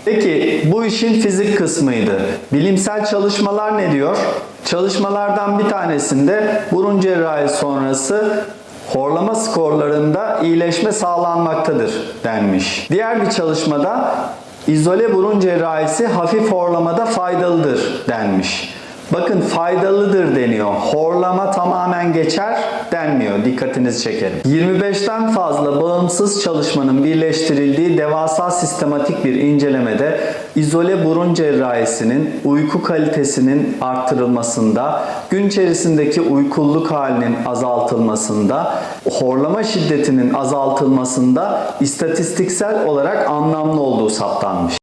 Peki bu işin fizik kısmıydı. Bilimsel çalışmalar ne diyor? Çalışmalardan bir tanesinde burun cerrahi sonrası horlama skorlarında iyileşme sağlanmaktadır denmiş. Diğer bir çalışmada izole burun cerrahisi hafif horlamada faydalıdır denmiş. Bakın faydalıdır deniyor. Horlama tamamen geçer denmiyor. Dikkatinizi çekerim. 25'ten fazla bağımsız çalışmanın birleştirildiği devasa sistematik bir incelemede izole burun cerrahisinin uyku kalitesinin arttırılmasında, gün içerisindeki uykuluk halinin azaltılmasında, horlama şiddetinin azaltılmasında istatistiksel olarak anlamlı olduğu saptanmış.